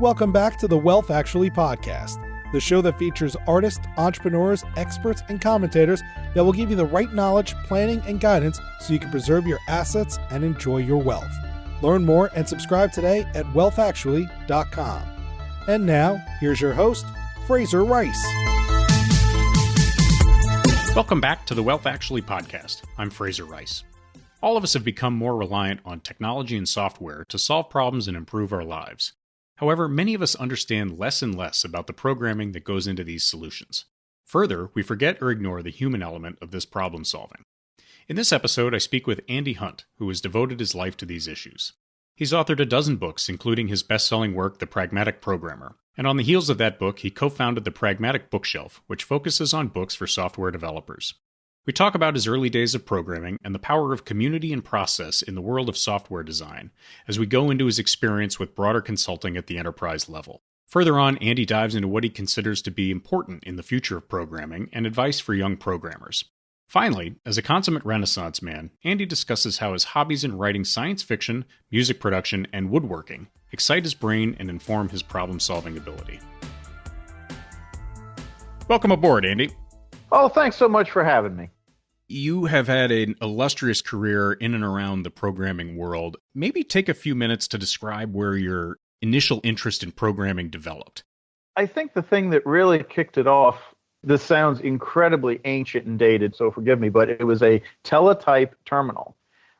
Welcome back to the Wealth Actually podcast, the show that features artists, entrepreneurs, experts, and commentators that will give you the right knowledge, planning, and guidance so you can preserve your assets and enjoy your wealth. Learn more and subscribe today at wealthactually.com. And now, here's your host, Fraser Rice. Welcome back to the Wealth Actually podcast. I'm Fraser Rice. All of us have become more reliant on technology and software to solve problems and improve our lives. However, many of us understand less and less about the programming that goes into these solutions. Further, we forget or ignore the human element of this problem solving. In this episode, I speak with Andy Hunt, who has devoted his life to these issues. He's authored a dozen books, including his best-selling work, The Pragmatic Programmer. And on the heels of that book, he co-founded the Pragmatic Bookshelf, which focuses on books for software developers. We talk about his early days of programming and the power of community and process in the world of software design as we go into his experience with broader consulting at the enterprise level. Further on, Andy dives into what he considers to be important in the future of programming and advice for young programmers. Finally, as a consummate Renaissance man, Andy discusses how his hobbies in writing science fiction, music production, and woodworking excite his brain and inform his problem-solving ability. Welcome aboard, Andy. Oh, thanks so much for having me. You have had an illustrious career in and around the programming world. Maybe take a few minutes to describe where your initial interest in programming developed. I think the thing that really kicked it off, this sounds incredibly ancient and dated, so forgive me, but it was a teletype terminal.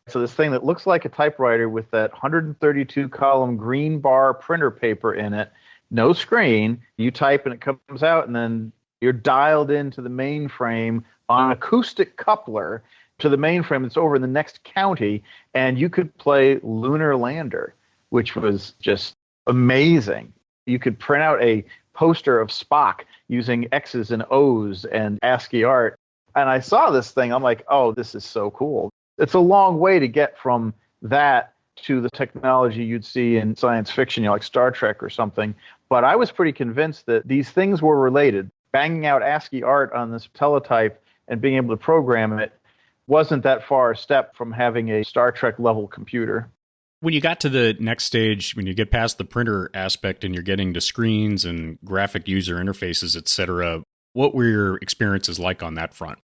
So this thing that looks like a typewriter with that 132-column green bar printer paper in it, no screen, you type and it comes out, and then you're dialed into the mainframe on an acoustic coupler to the mainframe that's over in the next county, and you could play Lunar Lander, which was just amazing. You could print out a poster of Spock using X's and O's and ASCII art. And I saw this thing, I'm like, oh, this is so cool. It's a long way to get from that to the technology you'd see in science fiction, like Star Trek or something. But I was pretty convinced that these things were related. Banging out ASCII art on this teletype and being able to program it wasn't that far a step from having a Star Trek level computer. When you got to the next stage, when you get past the printer aspect and you're getting to screens and graphic user interfaces, etc., what were your experiences like on that front?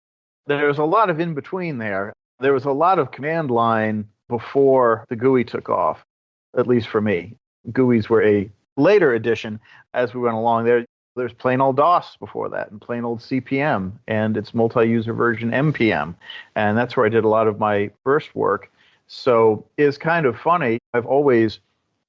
There was a lot of in between there. There was a lot of command line before the GUI took off, at least for me. GUIs were a later addition as we went along there. There's plain old DOS before that, and plain old CPM, and its multi-user version MPM. And that's where I did a lot of my first work. So it's kind of funny. I've always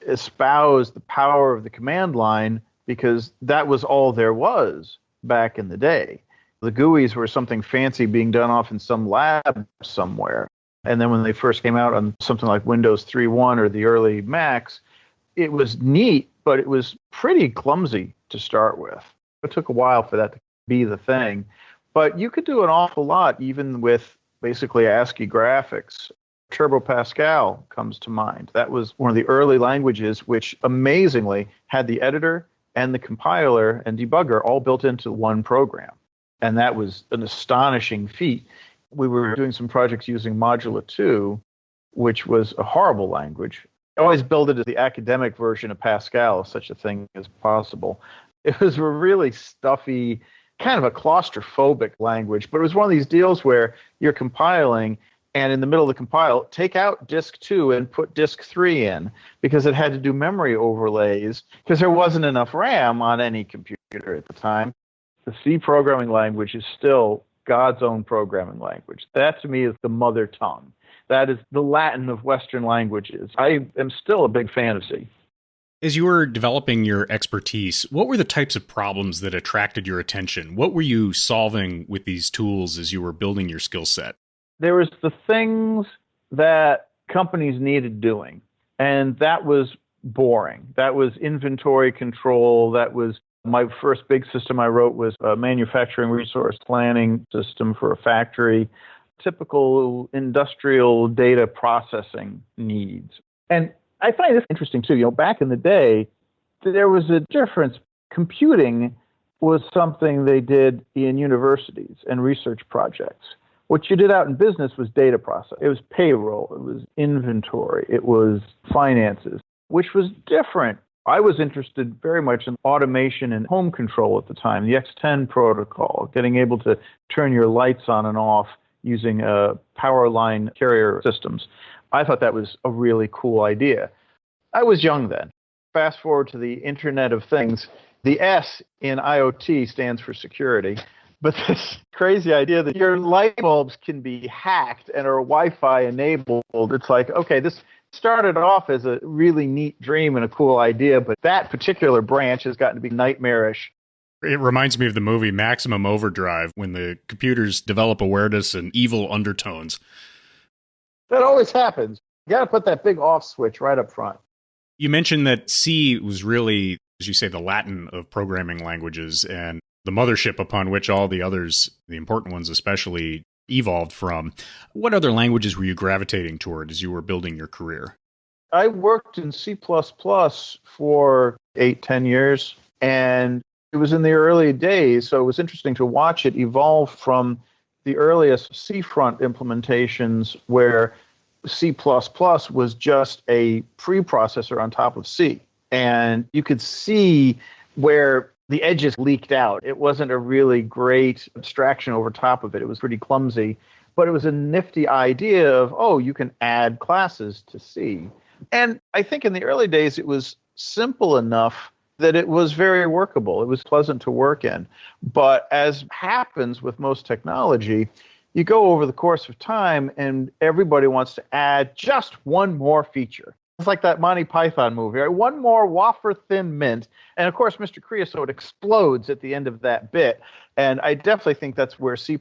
espoused the power of the command line because that was all there was back in the day. The GUIs were something fancy being done off in some lab somewhere. And then when they first came out on something like Windows 3.1 or the early Macs, it was neat, but it was pretty clumsy to start with. It took a while for that to be the thing. But you could do an awful lot even with basically ASCII graphics. Turbo Pascal comes to mind. That was one of the early languages which amazingly had the editor and the compiler and debugger all built into one program. And that was an astonishing feat. We were doing some projects using Modula 2, which was a horrible language. I always build it as the academic version of Pascal, if such a thing is possible. It was a really stuffy, kind of a claustrophobic language, but it was one of these deals where you're compiling, and in the middle of the compile, take out disk 2 and put disk 3 in, because it had to do memory overlays, because there wasn't enough RAM on any computer at the time. The C programming language is still God's own programming language. That, to me, is the mother tongue. That is the Latin of Western languages. I am still a big fan of C. As you were developing your expertise, what were the types of problems that attracted your attention? What were you solving with these tools as you were building your skill set? There was the things that companies needed doing, and that was boring. That was inventory control. That was my first big system I wrote was a manufacturing resource planning system for a factory. Typical industrial data processing needs. And I find this interesting too. Back in the day, there was a difference. Computing was something they did in universities and research projects. What you did out in business was data process. It was payroll, it was inventory, it was finances, which was different I was interested very much in automation and home control at the time, the X10 protocol, getting able to turn your lights on and off using power line carrier systems. I thought that was a really cool idea. I was young then. Fast forward to the Internet of Things. The S in IoT stands for security. But this crazy idea that your light bulbs can be hacked and are Wi-Fi enabled, it's like, okay, this started off as a really neat dream and a cool idea, but that particular branch has gotten to be nightmarish. It reminds me of the movie Maximum Overdrive, when the computers develop awareness and evil undertones. That always happens. You got to put that big off switch right up front. You mentioned that C was really, as you say, the Latin of programming languages and the mothership upon which all the others, the important ones especially, evolved from. What other languages were you gravitating toward as you were building your career? I worked in C++ for 8-10 years, and it was in the early days, so it was interesting to watch it evolve from the earliest C front implementations where C++ was just a preprocessor on top of C. And you could see where the edges leaked out. It wasn't a really great abstraction over top of it. It was pretty clumsy, but it was a nifty idea of, oh, you can add classes to C. And I think in the early days, it was simple enough that it was very workable. It was pleasant to work in. But as happens with most technology, you go over the course of time and everybody wants to add just one more feature. It's like that Monty Python movie, right? One more wafer thin mint. And of course, Mr. Creosote explodes at the end of that bit. And I definitely think that's where C++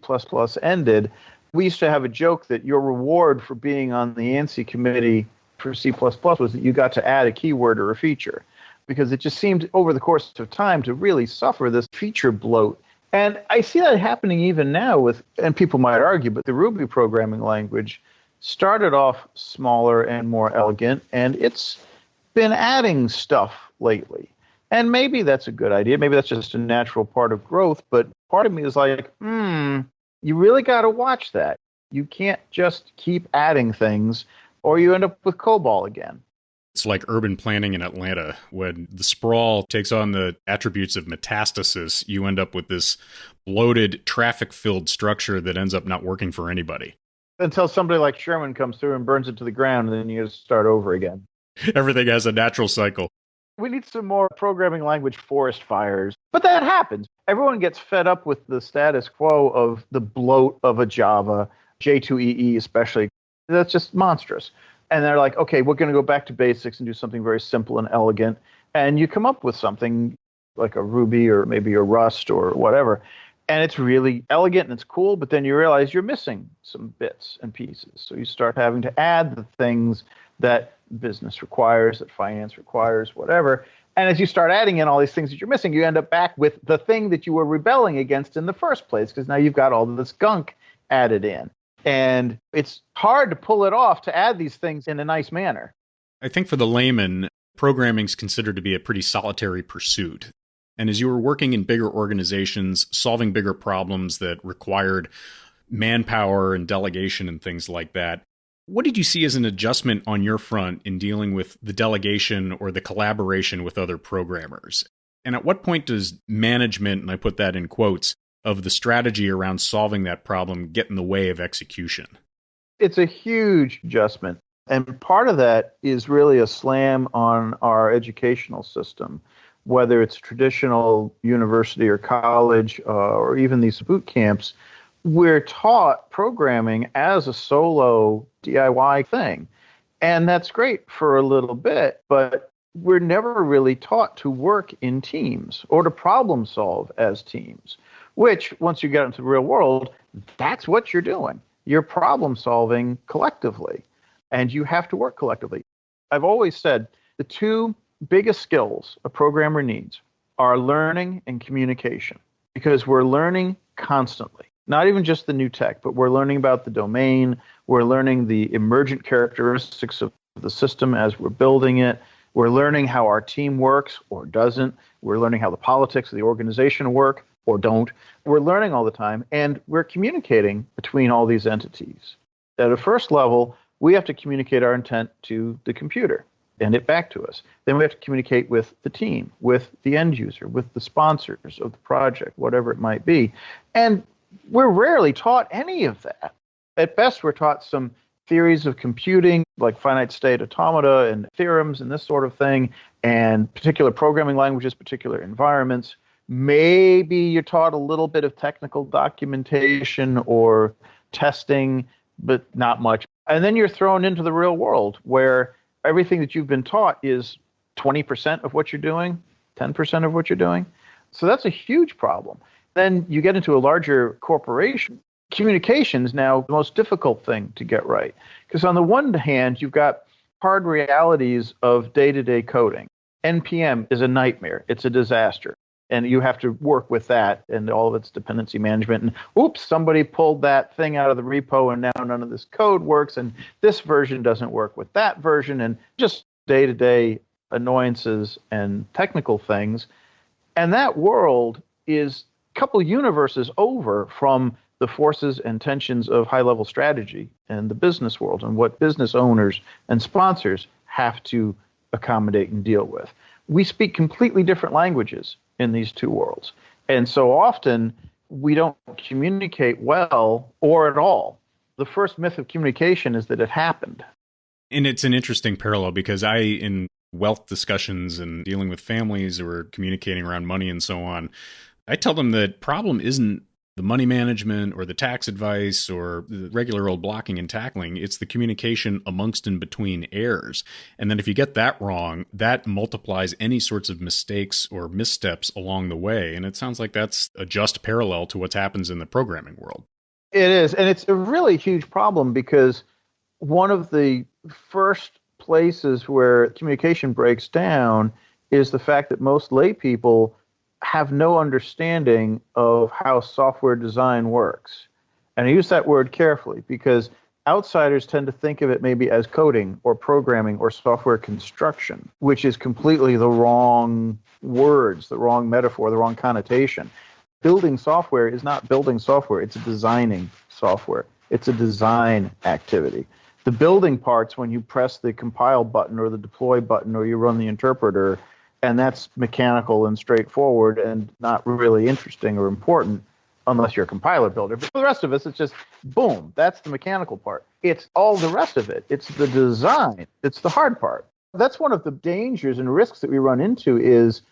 ended. We used to have a joke that your reward for being on the ANSI committee for C++ was that you got to add a keyword or a feature, because it just seemed over the course of time to really suffer this feature bloat. And I see that happening even now with, and people might argue, but the Ruby programming language started off smaller and more elegant, and it's been adding stuff lately. And maybe that's a good idea. Maybe that's just a natural part of growth. But part of me is like, you really got to watch that. You can't just keep adding things, or you end up with COBOL again. It's like urban planning in Atlanta. When the sprawl takes on the attributes of metastasis, you end up with this bloated, traffic-filled structure that ends up not working for anybody. Until somebody like Sherman comes through and burns it to the ground, and then you just start over again. Everything has a natural cycle. We need some more programming language forest fires. But that happens. Everyone gets fed up with the status quo of the bloat of a Java, J2EE especially. That's just monstrous. And they're like, okay, we're going to go back to basics and do something very simple and elegant. And you come up with something like a Ruby or maybe a Rust or whatever. And it's really elegant and it's cool, but then you realize you're missing some bits and pieces. So you start having to add the things that business requires, that finance requires, whatever. And as you start adding in all these things that you're missing, you end up back with the thing that you were rebelling against in the first place, because now you've got all this gunk added in. And it's hard to pull it off to add these things in a nice manner. I think for the layman, programming is considered to be a pretty solitary pursuit. And as you were working in bigger organizations, solving bigger problems that required manpower and delegation and things like that, what did you see as an adjustment on your front in dealing with the delegation or the collaboration with other programmers? And at what point does management, and I put that in quotes, of the strategy around solving that problem get in the way of execution? It's a huge adjustment. And part of that is really a slam on our educational system, whether it's traditional university or college or even these boot camps. We're taught programming as a solo DIY thing. And that's great for a little bit, but we're never really taught to work in teams or to problem solve as teams, which once you get into the real world, that's what you're doing. You're problem solving collectively, and you have to work collectively. I've always said the two biggest skills a programmer needs are learning and communication, because we're learning constantly. Not even just the new tech, but we're learning about the domain. We're learning the emergent characteristics of the system as we're building it. We're learning how our team works or doesn't. We're learning how the politics of the organization work or don't. We're learning all the time, and we're communicating between all these entities. At a first level, we have to communicate our intent to the computer. and it back to us. Then we have to communicate with the team, with the end user, with the sponsors of the project, whatever it might be. And we're rarely taught any of that. At best, we're taught some theories of computing, like finite state automata and theorems and this sort of thing, and particular programming languages, particular environments. Maybe you're taught a little bit of technical documentation or testing, but not much. And then you're thrown into the real world where everything that you've been taught is 20% of what you're doing, 10% of what you're doing. So that's a huge problem. Then you get into a larger corporation. Communication is now the most difficult thing to get right. Because on the one hand, you've got hard realities of day-to-day coding. NPM is a nightmare. It's a disaster. And you have to work with that and all of its dependency management. And oops, somebody pulled that thing out of the repo and now none of this code works. And this version doesn't work with that version. And just day-to-day annoyances and technical things. And that world is a couple universes over from the forces and tensions of high-level strategy and the business world and what business owners and sponsors have to accommodate and deal with. We speak completely different languages in these two worlds. And so often we don't communicate well or at all. The first myth of communication is that it happened. And it's an interesting parallel because in wealth discussions and dealing with families who are communicating around money and so on, I tell them that problem isn't the money management or the tax advice or the regular old blocking and tackling. It's the communication amongst and between heirs. And then if you get that wrong, that multiplies any sorts of mistakes or missteps along the way. And it sounds like that's a just parallel to what happens in the programming world. It is. And it's a really huge problem because one of the first places where communication breaks down is the fact that most lay people have no understanding of how software design works. And I use that word carefully because outsiders tend to think of it maybe as coding or programming or software construction, which is completely the wrong words, the wrong metaphor, the wrong connotation. Building software is not building software, it's designing software. It's a design activity. The building parts, when you press the compile button or the deploy button or you run the interpreter, and that's mechanical and straightforward and not really interesting or important unless you're a compiler builder. But for the rest of us, it's just, boom, that's the mechanical part. It's all the rest of it. It's the design. It's the hard part. That's one of the dangers and risks that we run into is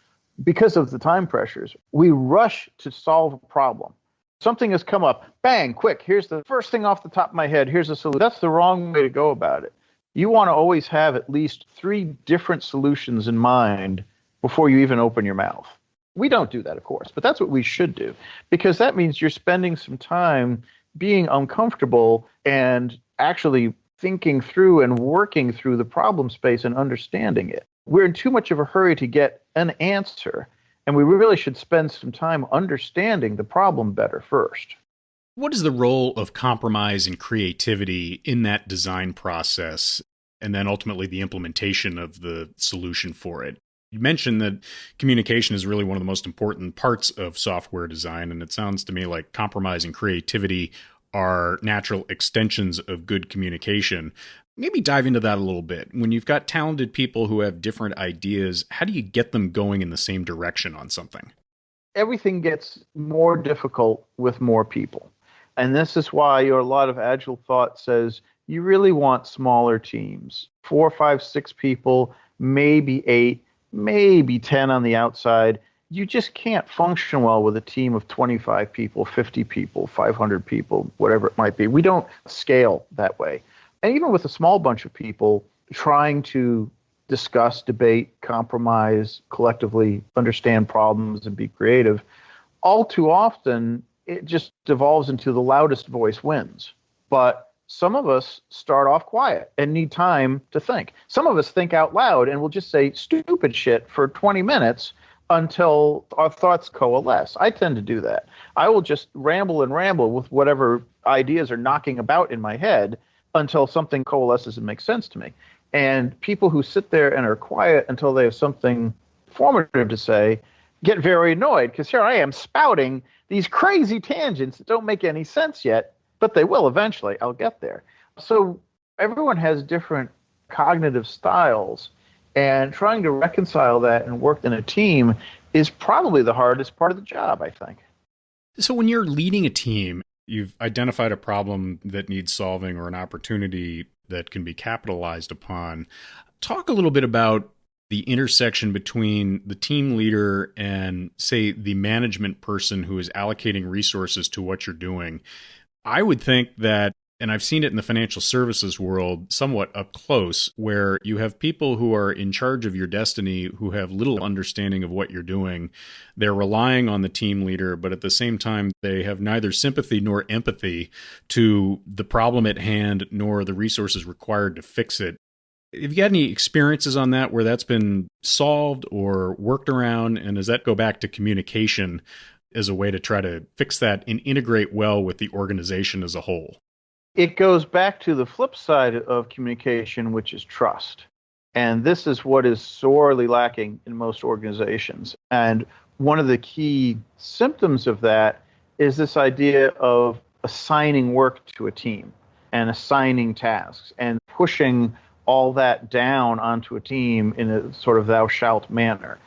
because of the time pressures, we rush to solve a problem. Something has come up, bang, quick, here's the first thing off the top of my head, here's a solution. That's the wrong way to go about it. You want to always have at least 3 different solutions in mind before you even open your mouth. We don't do that, of course, but that's what we should do, because that means you're spending some time being uncomfortable and actually thinking through and working through the problem space and understanding it. We're in too much of a hurry to get an answer, and we really should spend some time understanding the problem better first. What is the role of compromise and creativity in that design process, and then ultimately the implementation of the solution for it? You mentioned that communication is really one of the most important parts of software design, and it sounds to me like compromise and creativity are natural extensions of good communication. Maybe dive into that a little bit. When you've got talented people who have different ideas, how do you get them going in the same direction on something? Everything gets more difficult with more people. And this is why a lot of Agile thought says you really want smaller teams, 4, 5, 6 people, maybe 8. Maybe 10 on the outside. You just can't function well with a team of 25 people, 50 people, 500 people, whatever it might be. We don't scale that way. And even with a small bunch of people trying to discuss, debate, compromise, collectively understand problems and be creative, all too often it just devolves into the loudest voice wins. But some of us start off quiet and need time to think. Some of us think out loud and will just say stupid shit for 20 minutes until our thoughts coalesce. I tend to do that. I will just ramble and ramble with whatever ideas are knocking about in my head until something coalesces and makes sense to me. And people who sit there and are quiet until they have something formative to say get very annoyed because here I am spouting these crazy tangents that don't make any sense yet. But they will eventually. I'll get there. So everyone has different cognitive styles. And trying to reconcile that and work in a team is probably the hardest part of the job, I think. So when you're leading a team, you've identified a problem that needs solving or an opportunity that can be capitalized upon. Talk a little bit about the intersection between the team leader and, say, the management person who is allocating resources to what you're doing. I would think that, and I've seen it in the financial services world somewhat up close, where you have people who are in charge of your destiny who have little understanding of what you're doing. They're relying on the team leader, but at the same time, they have neither sympathy nor empathy to the problem at hand, nor the resources required to fix it. Have you got any experiences on that where that's been solved or worked around? And does that go back to communication as a way to try to fix that and integrate well with the organization as a whole? It goes back to the flip side of communication, which is trust. And this is what is sorely lacking in most organizations. And one of the key symptoms of that is this idea of assigning work to a team and assigning tasks and pushing all that down onto a team in a sort of thou shalt manner.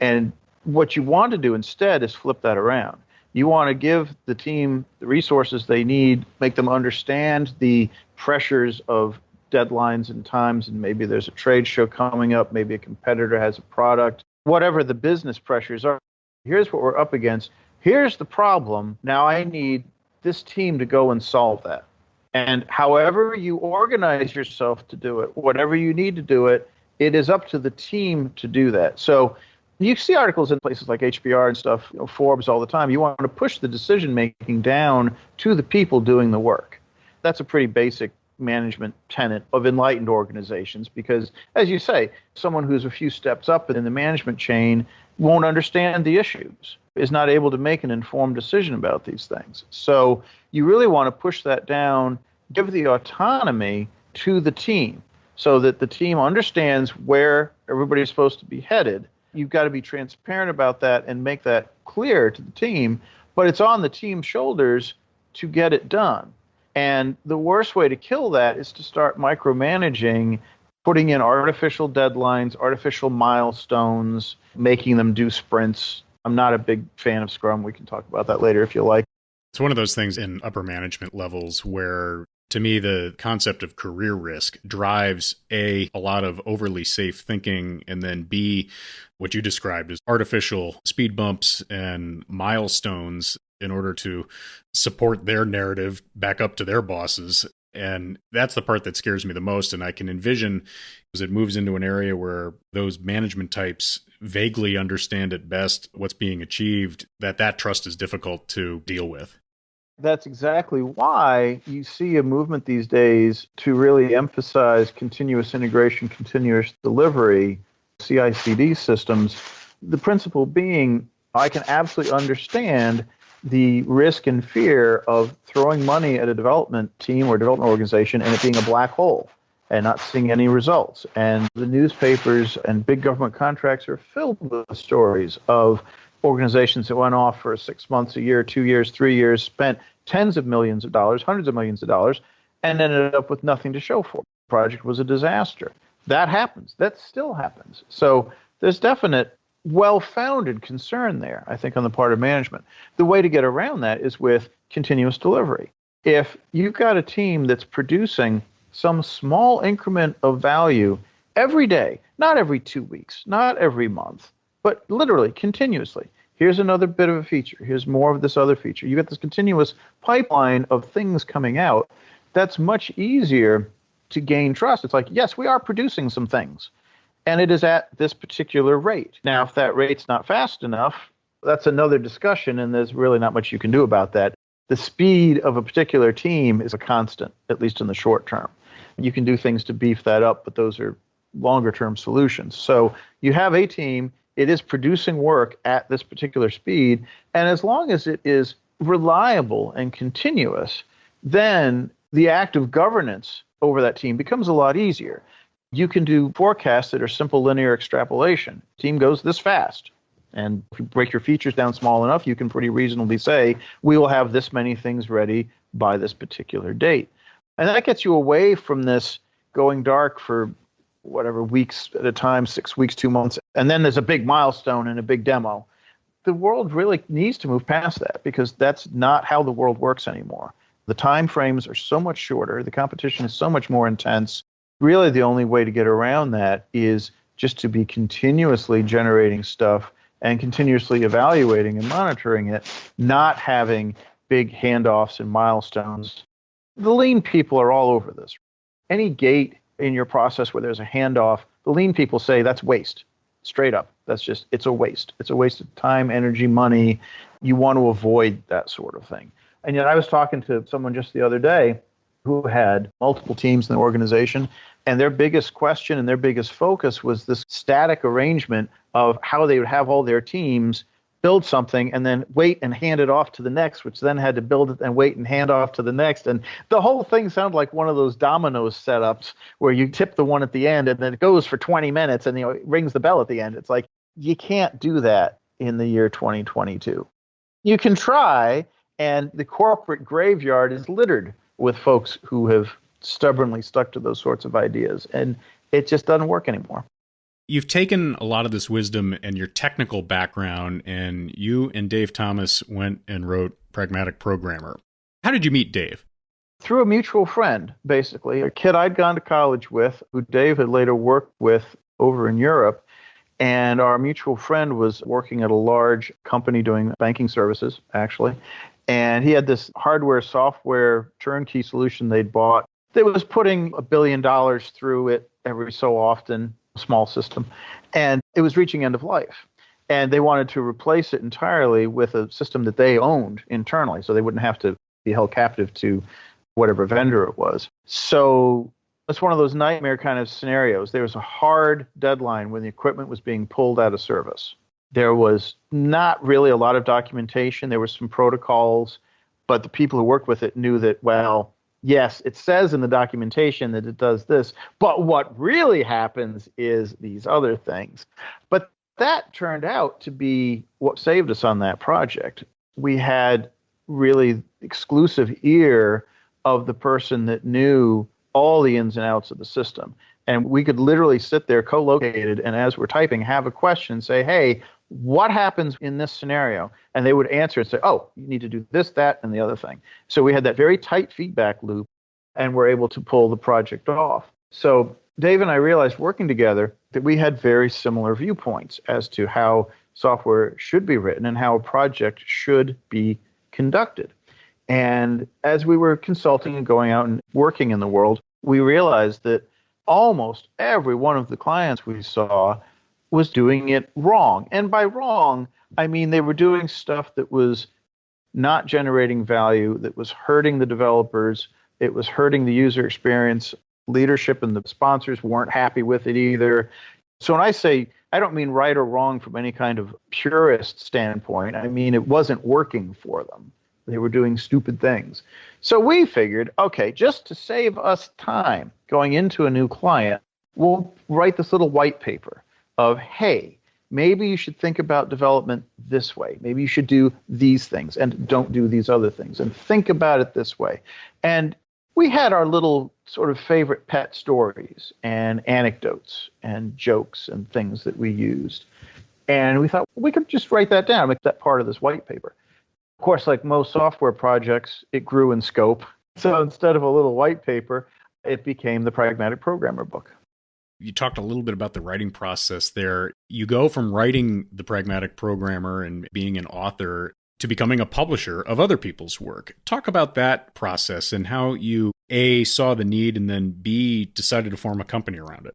And what you want to do instead is flip that around. You want to give the team the resources they need, make them understand the pressures of deadlines and times, and maybe there's a trade show coming up, maybe a competitor has a product, whatever the business pressures are. Here's what we're up against. Here's the problem. Now I need this team to go and solve that. And however you organize yourself to do it, whatever you need to do it, it is up to the team to do that. So you see articles in places like HBR and stuff, Forbes all the time. You want to push the decision-making down to the people doing the work. That's a pretty basic management tenet of enlightened organizations because, as you say, someone who's a few steps up in the management chain won't understand the issues, is not able to make an informed decision about these things. So you really want to push that down, give the autonomy to the team so that the team understands where everybody is supposed to be headed. You've got to be transparent about that and make that clear to the team, but it's on the team's shoulders to get it done. And the worst way to kill that is to start micromanaging, putting in artificial deadlines, artificial milestones, making them do sprints. I'm not a big fan of Scrum. We can talk about that later if you like. It's one of those things in upper management levels where, to me, the concept of career risk drives a lot of overly safe thinking, and then B, what you described as artificial speed bumps and milestones in order to support their narrative back up to their bosses. And that's the part that scares me the most. And I can envision as it moves into an area where those management types vaguely understand at best what's being achieved, that trust is difficult to deal with. That's exactly why you see a movement these days to really emphasize continuous integration, continuous delivery, CI/CD systems. The principle being, I can absolutely understand the risk and fear of throwing money at a development team or development organization and it being a black hole and not seeing any results. And the newspapers and big government contracts are filled with stories of organizations that went off for 6 months, a year, 2 years, 3 years, spent tens of millions of dollars, hundreds of millions of dollars, and ended up with nothing to show for it. The project was a disaster. That happens. That still happens. So there's definite well-founded concern there, I think, on the part of management. The way to get around that is with continuous delivery. If you've got a team that's producing some small increment of value every day, not every 2 weeks, not every month, but literally continuously. Here's another bit of a feature. Here's more of this other feature. You get this continuous pipeline of things coming out. That's much easier to gain trust. It's like, yes, we are producing some things, and it is at this particular rate. Now, if that rate's not fast enough, that's another discussion, and there's really not much you can do about that. The speed of a particular team is a constant, at least in the short term. You can do things to beef that up, but those are longer-term solutions. So you have a team. It is producing work at this particular speed, and as long as it is reliable and continuous, then the act of governance over that team becomes a lot easier. You can do forecasts that are simple linear extrapolation. Team goes this fast, and if you break your features down small enough, you can pretty reasonably say, we will have this many things ready by this particular date. And that gets you away from this going dark for whatever, weeks at a time, 6 weeks, 2 months. And then there's a big milestone and a big demo. The world really needs to move past that because that's not how the world works anymore. The time frames are so much shorter. The competition is so much more intense. Really, the only way to get around that is just to be continuously generating stuff and continuously evaluating and monitoring it, not having big handoffs and milestones. The lean people are all over this. Any gate in your process where there's a handoff, the lean people say that's waste. Straight up. It's a waste. It's a waste of time, energy, money. You want to avoid that sort of thing. And yet I was talking to someone just the other day who had multiple teams in the organization, and their biggest question and their biggest focus was this static arrangement of how they would have all their teams build something and then wait and hand it off to the next, which then had to build it and wait and hand off to the next. And the whole thing sounded like one of those dominoes setups where you tip the one at the end and then it goes for 20 minutes and it rings the bell at the end. It's like, you can't do that in the year 2022. You can try, and the corporate graveyard is littered with folks who have stubbornly stuck to those sorts of ideas, and it just doesn't work anymore. You've taken a lot of this wisdom and your technical background, and you and Dave Thomas went and wrote Pragmatic Programmer. How did you meet Dave? Through a mutual friend, basically, a kid I'd gone to college with, who Dave had later worked with over in Europe. And our mutual friend was working at a large company doing banking services, actually. And he had this hardware, software, turnkey solution they'd bought that was putting $1 billion through it every so often, a small system. And it was reaching end of life. And they wanted to replace it entirely with a system that they owned internally, so they wouldn't have to be held captive to whatever vendor it was. So it's one of those nightmare kind of scenarios. There was a hard deadline when the equipment was being pulled out of service. There was not really a lot of documentation. There were some protocols, but the people who worked with it knew that, well, yes, it says in the documentation that it does this, but what really happens is these other things. But that turned out to be what saved us on that project. We had really exclusive ear of the person that knew all the ins and outs of the system. And we could literally sit there co-located and as we're typing, have a question, say, hey, what happens in this scenario? And they would answer and say, oh, you need to do this, that, and the other thing. So we had that very tight feedback loop and were able to pull the project off. So Dave and I realized working together that we had very similar viewpoints as to how software should be written and how a project should be conducted. And as we were consulting and going out and working in the world, we realized that almost every one of the clients we saw was doing it wrong. And by wrong, I mean they were doing stuff that was not generating value, that was hurting the developers, it was hurting the user experience. Leadership and the sponsors weren't happy with it either. So when I say, I don't mean right or wrong from any kind of purist standpoint. I mean it wasn't working for them. They were doing stupid things. So we figured, okay, just to save us time going into a new client, we'll write this little white paper of, hey, maybe you should think about development this way. Maybe you should do these things and don't do these other things and think about it this way. And we had our little sort of favorite pet stories and anecdotes and jokes and things that we used. And we thought we could just write that down, make that part of this white paper. Of course, like most software projects, it grew in scope. So instead of a little white paper, it became the Pragmatic Programmer book. You talked a little bit about the writing process there. You go from writing the Pragmatic Programmer and being an author to becoming a publisher of other people's work. Talk about that process and how you, A, saw the need, and then B, decided to form a company around it.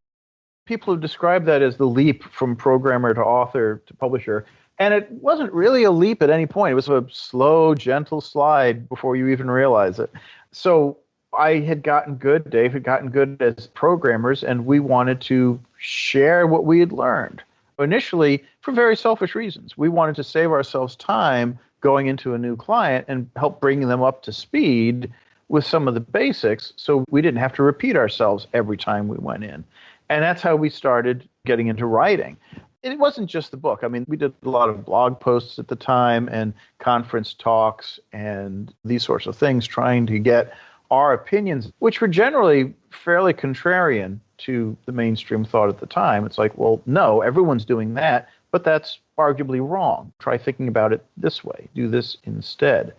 People have described that as the leap from programmer to author to publisher. And it wasn't really a leap at any point. It was a slow, gentle slide before you even realize it. So I had gotten good, Dave had gotten good as programmers, and we wanted to share what we had learned. Initially, for very selfish reasons. We wanted to save ourselves time going into a new client and help bring them up to speed with some of the basics so we didn't have to repeat ourselves every time we went in. And that's how we started getting into writing. It wasn't just the book. I mean, we did a lot of blog posts at the time and conference talks and these sorts of things, trying to get our opinions, which were generally fairly contrarian to the mainstream thought at the time. It's like, well, no, everyone's doing that, but that's arguably wrong. Try thinking about it this way. Do this instead.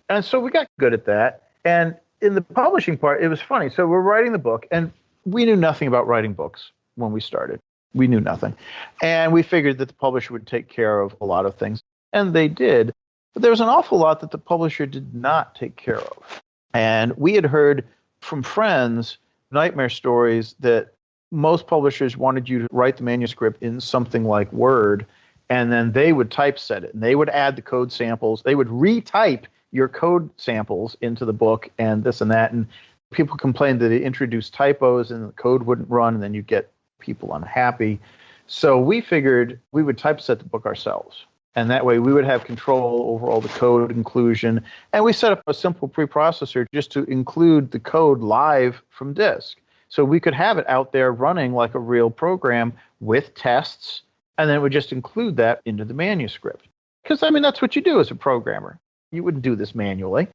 And so we got good at that. And in the publishing part, it was funny. So we're writing the book, and we knew nothing about writing books when we started. We knew nothing. And we figured that the publisher would take care of a lot of things. And they did. But there was an awful lot that the publisher did not take care of. And we had heard from friends nightmare stories that most publishers wanted you to write the manuscript in something like Word, and then they would typeset it, and they would add the code samples. They would retype your code samples into the book and this and that. And people complained that it introduced typos and the code wouldn't run, and then you'd get people unhappy. So we figured we would typeset the book ourselves. And that way we would have control over all the code inclusion. And we set up a simple preprocessor just to include the code live from disk. So we could have it out there running like a real program with tests, and then it would just include that into the manuscript. Because, I mean, that's what you do as a programmer. You wouldn't do this manually.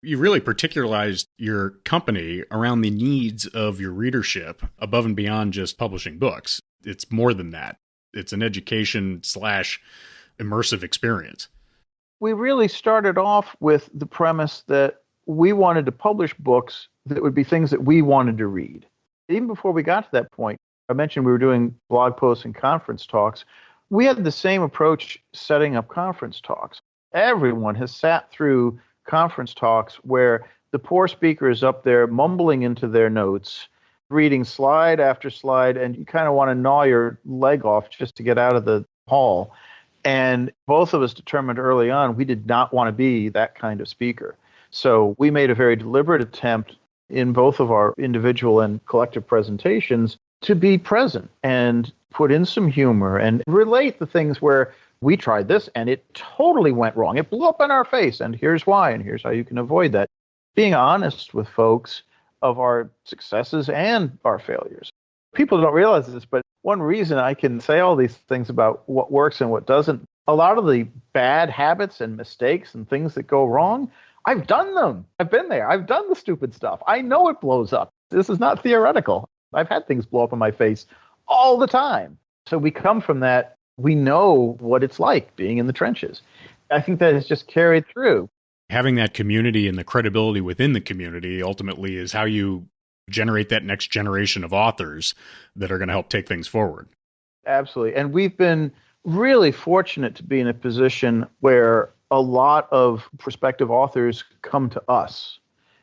You really particularized your company around the needs of your readership above and beyond just publishing books. It's more than that. It's an education / immersive experience. We really started off with the premise that we wanted to publish books that would be things that we wanted to read. Even before we got to that point, I mentioned we were doing blog posts and conference talks. We had the same approach setting up conference talks. Everyone has sat through conference talks where the poor speaker is up there mumbling into their notes, reading slide after slide, and you kind of want to gnaw your leg off just to get out of the hall. And both of us determined early on we did not want to be that kind of speaker. So we made a very deliberate attempt in both of our individual and collective presentations to be present and put in some humor and relate the things where we tried this and it totally went wrong. It blew up in our face, and here's why, and here's how you can avoid that. Being honest with folks of our successes and our failures. People don't realize this, but one reason I can say all these things about what works and what doesn't, a lot of the bad habits and mistakes and things that go wrong, I've done them. I've been there. I've done the stupid stuff. I know it blows up. This is not theoretical. I've had things blow up in my face all the time. So we come from that. We know what it's like being in the trenches. I think that has just carried through. Having that community and the credibility within the community ultimately is how you generate that next generation of authors that are going to help take things forward. Absolutely. And we've been really fortunate to be in a position where a lot of prospective authors come to us.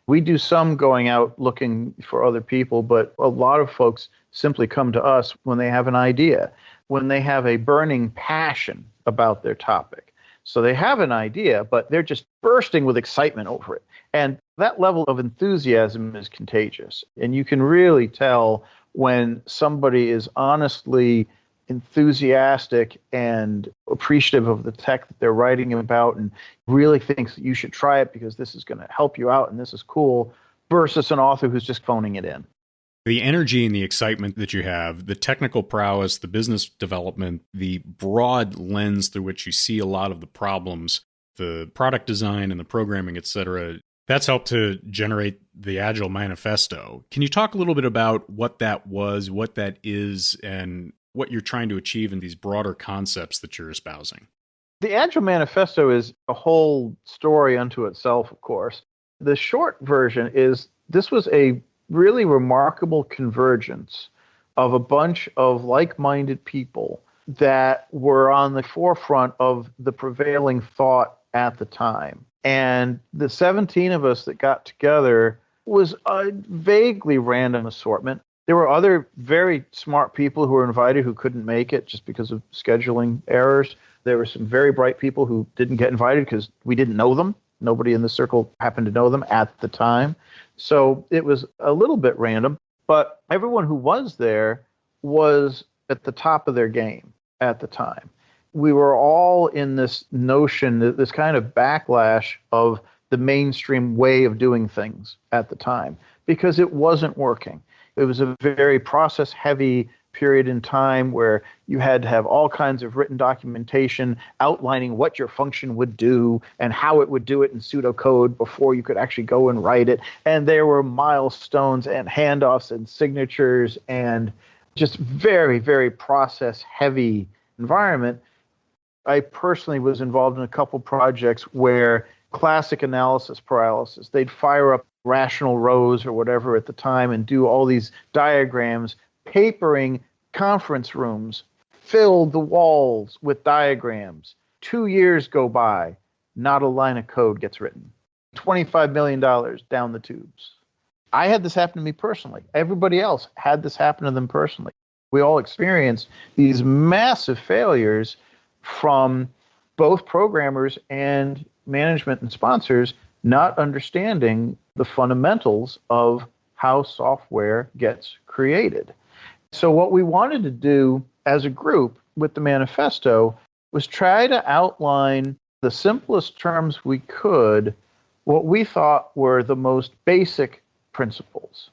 We do some going out looking for other people, but a lot of folks simply come to us when they have an idea, when they have a burning passion about their topic. So they have an idea, but they're just bursting with excitement over it. And that level of enthusiasm is contagious. And you can really tell when somebody is honestly enthusiastic and appreciative of the tech that they're writing about and really thinks that you should try it because this is going to help you out and this is cool, versus an author who's just phoning it in. The energy and the excitement that you have, the technical prowess, the business development, the broad lens through which you see a lot of the problems, the product design and the programming, et cetera, that's helped to generate the Agile Manifesto. Can you talk a little bit about what that was, what that is, and what you're trying to achieve in these broader concepts that you're espousing? The Agile Manifesto is a whole story unto itself, of course. The short version is this was a really remarkable convergence of a bunch of like-minded people that were on the forefront of the prevailing thought at the time. And the 17 of us that got together was a vaguely random assortment. There were other very smart people who were invited who couldn't make it just because of scheduling errors. There were some very bright people who didn't get invited because we didn't know them. Nobody in the circle happened to know them at the time. So it was a little bit random, but everyone who was there was at the top of their game at the time. We were all in this notion, this kind of backlash of the mainstream way of doing things at the time because it wasn't working. It was a very process-heavy, period in time where you had to have all kinds of written documentation outlining what your function would do and how it would do it in pseudocode before you could actually go and write it. And there were milestones and handoffs and signatures and just very, very process-heavy environment. I personally was involved in a couple projects where classic analysis paralysis, they'd fire up rational rows or whatever at the time and do all these diagrams, papering conference rooms, filled the walls with diagrams. 2 years go by, not a line of code gets written. $25 million down the tubes. I had this happen to me personally. Everybody else had this happen to them personally. We all experienced these massive failures from both programmers and management and sponsors not understanding the fundamentals of how software gets created. So what we wanted to do as a group with the manifesto was try to outline the simplest terms we could, what we thought were the most basic principles.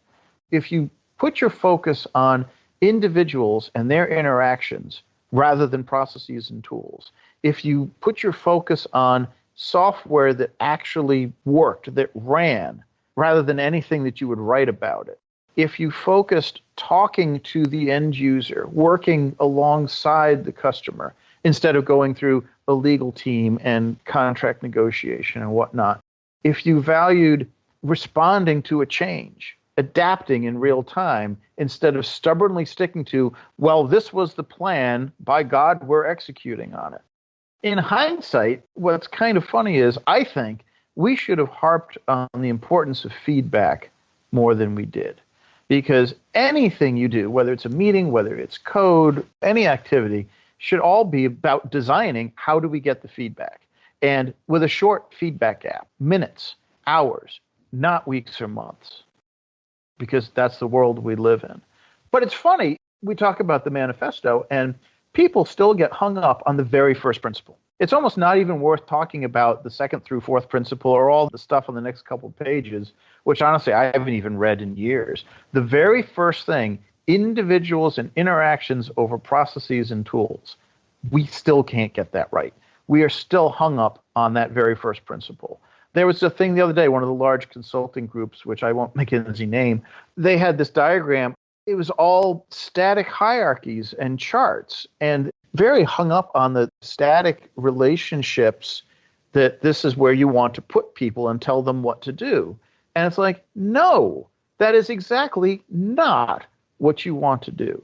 If you put your focus on individuals and their interactions rather than processes and tools, if you put your focus on software that actually worked, that ran, rather than anything that you would write about it, if you focused talking to the end user, working alongside the customer, instead of going through a legal team and contract negotiation and whatnot, if you valued responding to a change, adapting in real time, instead of stubbornly sticking to, well, this was the plan, by God, we're executing on it. In hindsight, what's kind of funny is I think we should have harped on the importance of feedback more than we did. Because anything you do, whether it's a meeting, whether it's code, any activity, should all be about designing how do we get the feedback. And with a short feedback gap, minutes, hours, not weeks or months, because that's the world we live in. But it's funny, we talk about the manifesto, and people still get hung up on the very first principle. It's almost not even worth talking about the second through fourth principle or all the stuff on the next couple of pages, which honestly I haven't even read in years. The very first thing, individuals and interactions over processes and tools, we still can't get that right. We are still hung up on that very first principle. There was a thing the other day, one of the large consulting groups, which I won't make McKinsey name, they had this diagram. It was all static hierarchies and charts, and very hung up on the static relationships that this is where you want to put people and tell them what to do. And it's like, no, that is exactly not what you want to do.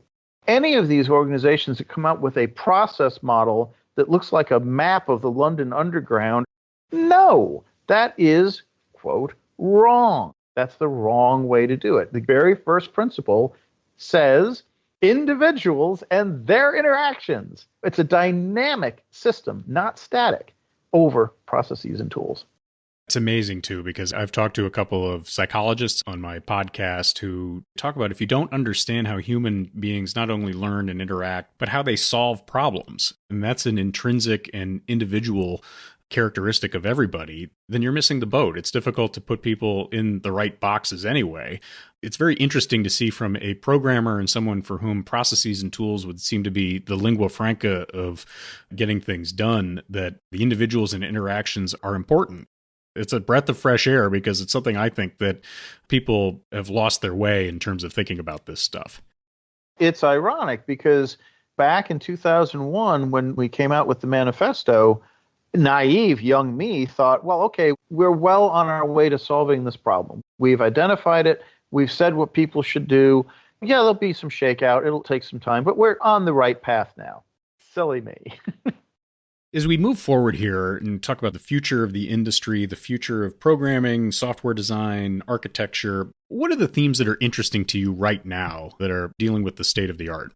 Any of these organizations that come out with a process model that looks like a map of the London Underground, no, that is, quote, wrong. That's the wrong way to do it. The very first principle says individuals and their interactions. It's a dynamic system, not static, over processes and tools. It's amazing, too, because I've talked to a couple of psychologists on my podcast who talk about if you don't understand how human beings not only learn and interact, but how they solve problems, and that's an intrinsic and individual characteristic of everybody, then you're missing the boat. It's difficult to put people in the right boxes anyway. It's very interesting to see from a programmer and someone for whom processes and tools would seem to be the lingua franca of getting things done, that the individuals and interactions are important. It's a breath of fresh air because it's something I think that people have lost their way in terms of thinking about this stuff. It's ironic because back in 2001, when we came out with the manifesto, naive young me thought, well, okay, we're well on our way to solving this problem. We've identified it. We've said what people should do. Yeah, there'll be some shakeout. It'll take some time, but we're on the right path now. Silly me. As we move forward here and talk about the future of the industry, the future of programming, software design, architecture, what are the themes that are interesting to you right now that are dealing with the state of the art?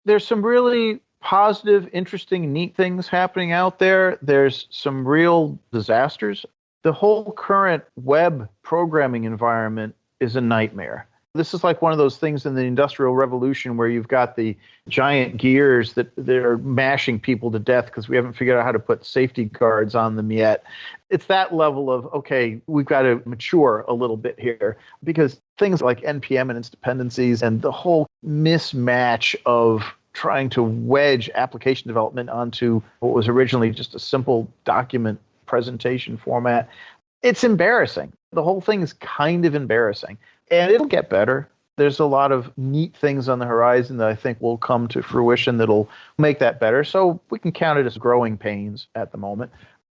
There's some really positive, interesting, neat things happening out there. There's some real disasters. The whole current web programming environment is a nightmare. This is like one of those things in the Industrial Revolution where you've got the giant gears that they're mashing people to death because we haven't figured out how to put safety guards on them yet. It's that level of, okay, we've got to mature a little bit here, because things like NPM and its dependencies and the whole mismatch of trying to wedge application development onto what was originally just a simple document presentation format, it's embarrassing. The whole thing is kind of embarrassing. And it'll get better. There's a lot of neat things on the horizon that I think will come to fruition that'll make that better. So we can count it as growing pains at the moment.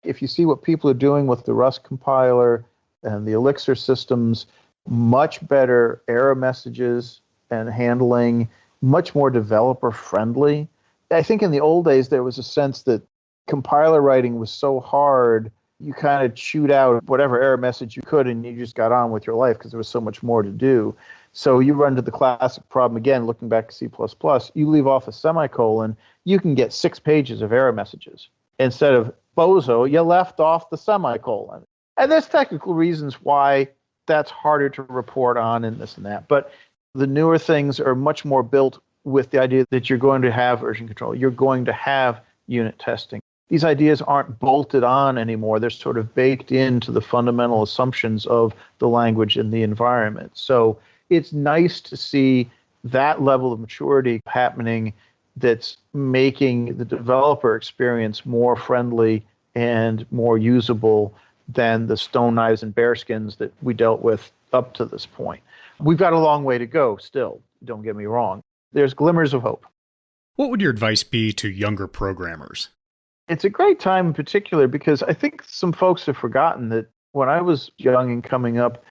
If you see what people are doing with the Rust compiler and the Elixir systems, much better error messages and handling, much more developer friendly. I think in the old days, there was a sense that compiler writing was so hard, you kind of chewed out whatever error message you could and you just got on with your life because there was so much more to do. So you run to the classic problem again, looking back to C++, you leave off a semicolon, you can get 6 pages of error messages. Instead of bozo, you left off the semicolon. And there's technical reasons why that's harder to report on and this and that. But the newer things are much more built with the idea that you're going to have version control. You're going to have unit testing. These ideas aren't bolted on anymore. They're sort of baked into the fundamental assumptions of the language and the environment. So it's nice to see that level of maturity happening that's making the developer experience more friendly and more usable than the stone knives and bearskins that we dealt with up to this point. We've got a long way to go still, don't get me wrong. There's glimmers of hope. What would your advice be to younger programmers? It's a great time in particular because I think some folks have forgotten that when I was young and coming up,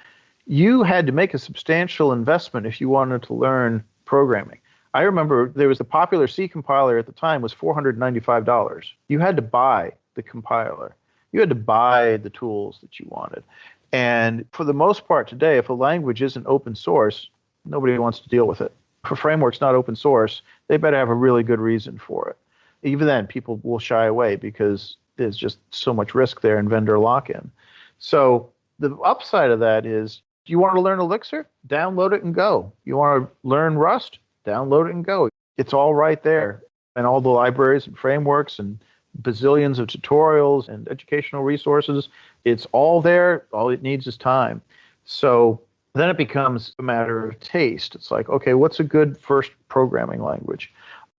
you had to make a substantial investment if you wanted to learn programming. I remember there was a popular C compiler at the time was $495. You had to buy the compiler. You had to buy the tools that you wanted. And for the most part today, if a language isn't open source, nobody wants to deal with it. If a framework's not open source, they better have a really good reason for it. Even then, people will shy away because there's just so much risk there in vendor lock-in. So the upside of that is, do you want to learn Elixir? Download it and go. You want to learn Rust? Download it and go. It's all right there. And all the libraries and frameworks and bazillions of tutorials and educational resources, it's all there. All it needs is time. So then it becomes a matter of taste. It's like, okay, what's a good first programming language?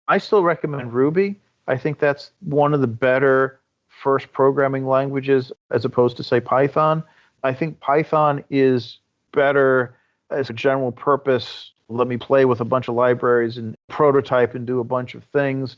I still recommend Ruby. I think that's one of the better first programming languages as opposed to, say, Python. I think Python is better as a general purpose. Let me play with a bunch of libraries and prototype and do a bunch of things.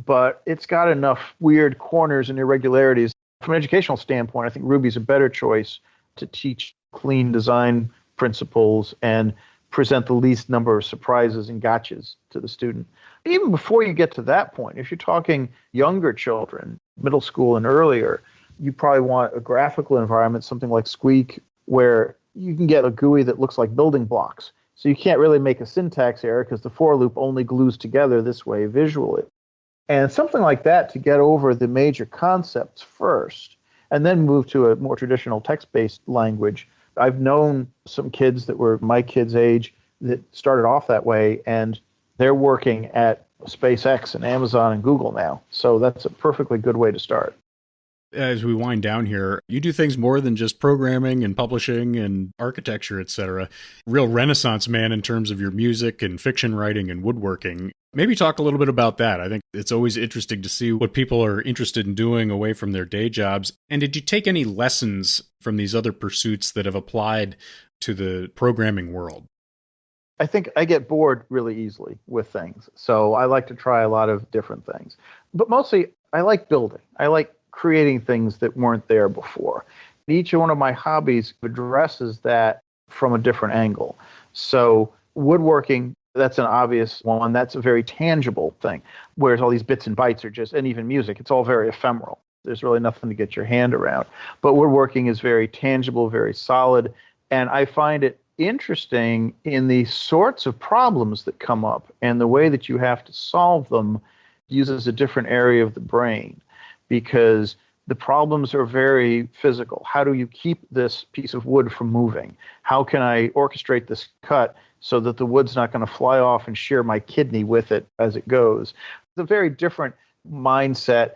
But it's got enough weird corners and irregularities. From an educational standpoint, I think Ruby's a better choice to teach clean design principles and present the least number of surprises and gotchas to the student. Even before you get to that point, if you're talking younger children, middle school and earlier, you probably want a graphical environment, something like Squeak, where you can get a GUI that looks like building blocks. So you can't really make a syntax error because the for loop only glues together this way visually. And something like that to get over the major concepts first, and then move to a more traditional text-based language. I've known some kids that were my kids' age that started off that way, and they're working at SpaceX and Amazon and Google now. So that's a perfectly good way to start. As we wind down here, you do things more than just programming and publishing and architecture, etc. Real Renaissance man in terms of your music and fiction writing and woodworking. Maybe talk a little bit about that. I think it's always interesting to see what people are interested in doing away from their day jobs. And did you take any lessons from these other pursuits that have applied to the programming world? I think I get bored really easily with things. So I like to try a lot of different things. But mostly, I like building. I like creating things that weren't there before. Each one of my hobbies addresses that from a different angle. So woodworking, that's an obvious one. That's a very tangible thing, whereas all these bits and bytes are just, and even music, it's all very ephemeral. There's really nothing to get your hand around. But woodworking is very tangible, very solid, and I find it interesting in the sorts of problems that come up and the way that you have to solve them uses a different area of the brain, because the problems are very physical. How do you keep this piece of wood from moving? How can I orchestrate this cut so that the wood's not going to fly off and shear my kidney with it as it goes. It's a very different mindset.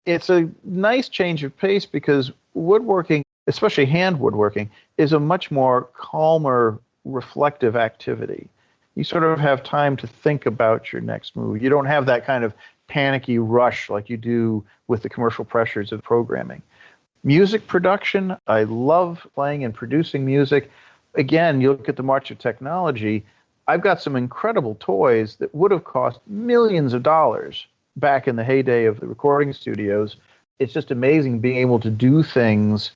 It's a nice change of pace because woodworking, especially hand woodworking, is a much more calmer, reflective activity. You sort of have time to think about your next move. You don't have that kind of panicky rush like you do with the commercial pressures of programming. Music production, I love playing and producing music. Again, you look at the march of technology, I've got some incredible toys that would have cost millions of dollars back in the heyday of the recording studios. It's just amazing being able to do things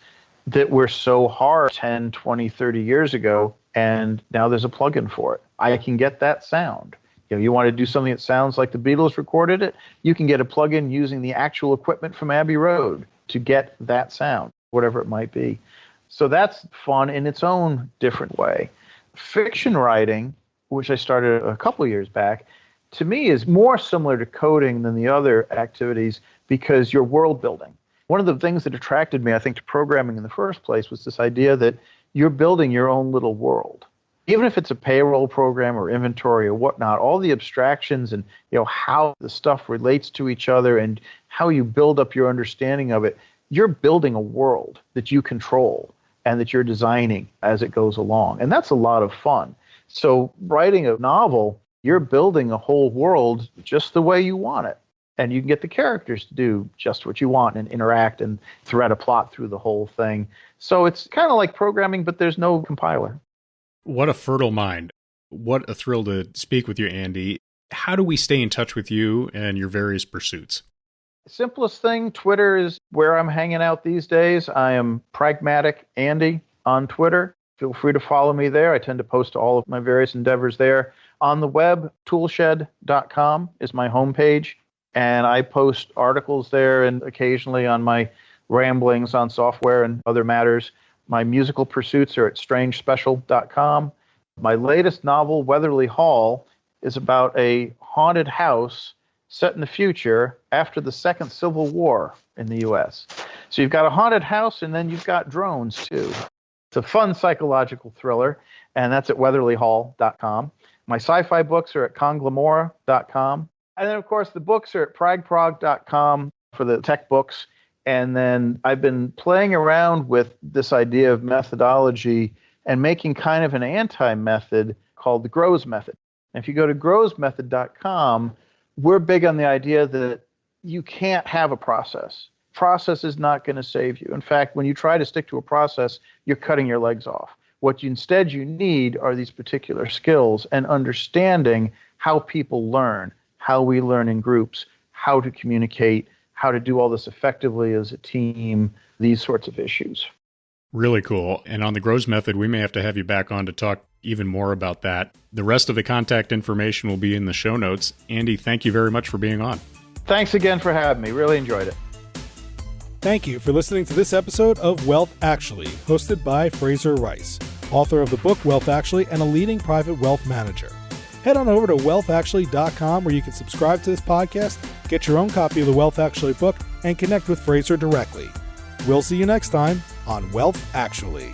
that were so hard 10, 20, 30 years ago, and now there's a plugin for it. I can get that sound. You want to do something that sounds like the Beatles recorded it, you can get a plugin using the actual equipment from Abbey Road to get that sound, whatever it might be. So that's fun in its own different way. Fiction writing, which I started a couple of years back, to me is more similar to coding than the other activities because you're world building. One of the things that attracted me, I think, to programming in the first place was this idea that you're building your own little world. Even if it's a payroll program or inventory or whatnot, all the abstractions and how the stuff relates to each other and how you build up your understanding of it, you're building a world that you control and that you're designing as it goes along. And that's a lot of fun. So writing a novel, you're building a whole world just the way you want it. And you can get the characters to do just what you want and interact and thread a plot through the whole thing. So it's kind of like programming, but there's no compiler. What a fertile mind. What a thrill to speak with you, Andy. How do we stay in touch with you and your various pursuits? Simplest thing, Twitter is where I'm hanging out these days. I am Pragmatic Andy on Twitter. Feel free to follow me there. I tend to post all of my various endeavors there. On the web, toolshed.com is my homepage, and I post articles there and occasionally on my ramblings on software and other matters. My musical pursuits are at strangespecial.com. My latest novel, Weatherly Hall, is about a haunted house set in the future after the Second Civil War in the U.S. So you've got a haunted house, and then you've got drones, too. It's a fun psychological thriller, and that's at weatherlyhall.com. My sci-fi books are at conglamora.com. And then, of course, the books are at pragprog.com for the tech books. And then I've been playing around with this idea of methodology and making kind of an anti-method called the Grows Method. And if you go to growsmethod.com, we're big on the idea that you can't have a process. Process is not going to save you. In fact, when you try to stick to a process, you're cutting your legs off. What you need are these particular skills and understanding how people learn, how we learn in groups, how to communicate, how to do all this effectively as a team, these sorts of issues. Really cool. And on the Grows Method, we may have to have you back on to talk even more about that. The rest of the contact information will be in the show notes. Andy, thank you very much for being on. Thanks again for having me. Really enjoyed it. Thank you for listening to this episode of Wealth Actually, hosted by Fraser Rice, author of the book Wealth Actually and a leading private wealth manager. Head on over to wealthactually.com where you can subscribe to this podcast, get your own copy of the Wealth Actually book, and connect with Fraser directly. We'll see you next time on Wealth Actually.